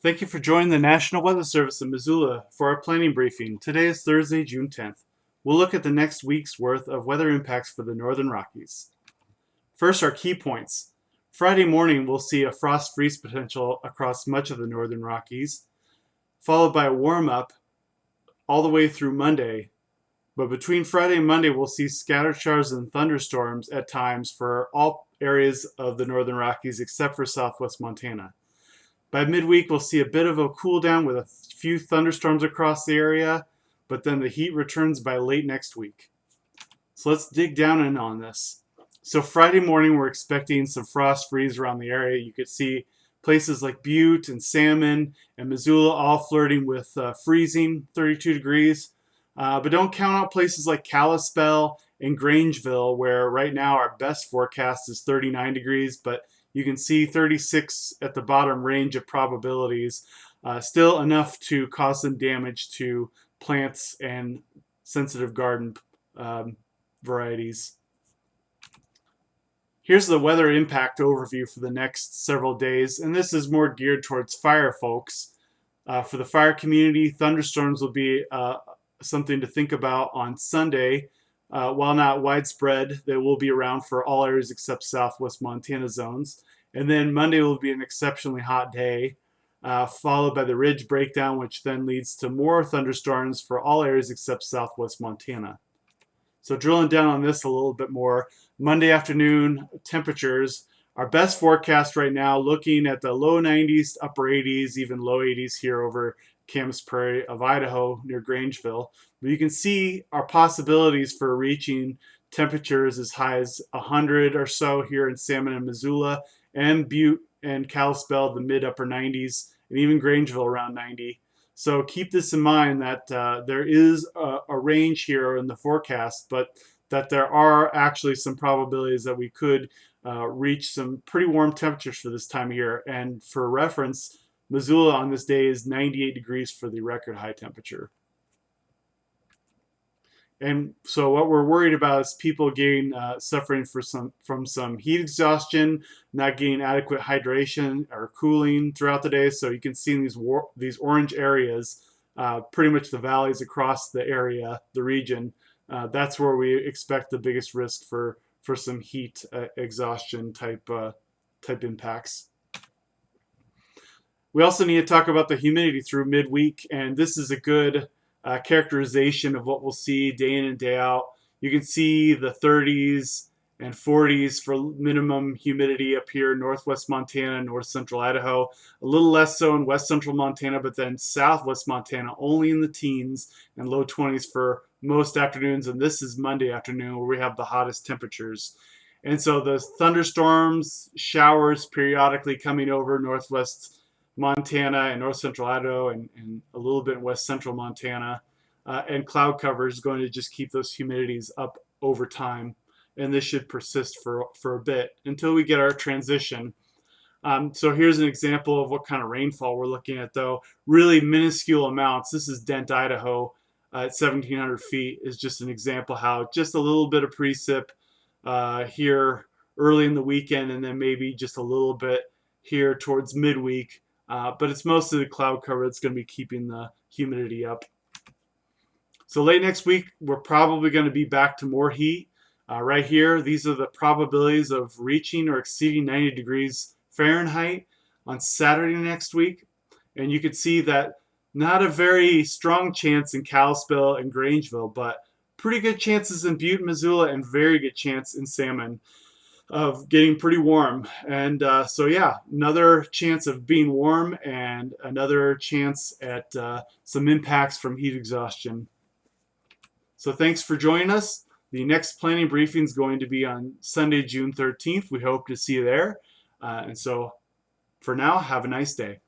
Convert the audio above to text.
Thank you for joining the National Weather Service in Missoula for our planning briefing. Today is Thursday, June 10th. We'll look at the next week's worth of weather impacts for the Northern Rockies. First, our key points. Friday morning, we'll see a frost freeze potential across much of the Northern Rockies, followed by a warm up all the way through Monday. But between Friday and Monday, we'll see scattered showers and thunderstorms at times for all areas of the Northern Rockies except for southwest Montana. By midweek, we'll see a bit of a cool down with a few thunderstorms across the area, but then the heat returns by late next week. So let's dig down in on this. So Friday morning, we're expecting some frost freeze around the area. You could see places like Butte and Salmon and Missoula all flirting with freezing, 32 degrees. But don't count out places like Kalispell and Grangeville, where right now our best forecast is 39 degrees, but you can see 36 at the bottom range of probabilities, still enough to cause some damage to plants and sensitive garden varieties. Here's the weather impact overview for the next several days, and this is more geared towards fire folks. For the fire community, thunderstorms will be something to think about on Sunday. While not widespread, they will be around for all areas except southwest Montana zones. And then Monday will be an exceptionally hot day, followed by the ridge breakdown, which then leads to more thunderstorms for all areas except southwest Montana. So drilling down on this a little bit more, Monday afternoon temperatures, our best forecast right now looking at the low 90s, upper 80s, even low 80s here over Camas Prairie of Idaho near Grangeville. But you can see our possibilities for reaching temperatures as high as 100 or so here in Salmon and Missoula, and Butte and Kalispell, the mid-upper 90s, and even Grangeville around 90. So keep this in mind that there is a range here in the forecast, but that there are actually some probabilities that we could reach some pretty warm temperatures for this time of year. And for reference, Missoula on this day is 98 degrees for the record high temperature. And so what we're worried about is people getting suffering from some heat exhaustion, not getting adequate hydration or cooling throughout the day. So you can see in these orange areas, pretty much the valleys across the area, the region. That's where we expect the biggest risk for some heat exhaustion type impacts. We also need to talk about the humidity through midweek, and this is a good characterization of what we'll see day in and day out. You can see the 30s and 40s for minimum humidity up here in northwest Montana, north central Idaho. A little less so in west central Montana, but then southwest Montana only in the teens and low 20s for most afternoons. And this is Monday afternoon where we have the hottest temperatures. And so the thunderstorms, showers periodically coming over northwest Montana and north central Idaho and a little bit in west central Montana. And cloud cover is going to just keep those humidities up over time. And this should persist for a bit until we get our transition. So here's an example of what kind of rainfall we're looking at, though. Really minuscule amounts. This is Dent, Idaho at 1,700 feet is just an example how just a little bit of precip here early in the weekend and then maybe just a little bit here towards midweek. But it's mostly the cloud cover that's going to be keeping the humidity up. So late next week, we're probably going to be back to more heat. Right here, these are the probabilities of reaching or exceeding 90 degrees Fahrenheit on Saturday next week. And you can see that not a very strong chance in Kalispell and Grangeville, but pretty good chances in Butte, Missoula, and very good chance in Salmon of getting pretty warm. And so yeah, another chance of being warm and another chance at some impacts from heat exhaustion. So thanks for joining us. The next planning briefing is going to be on Sunday, June 13th. We hope to see you there. And so for now, have a nice day.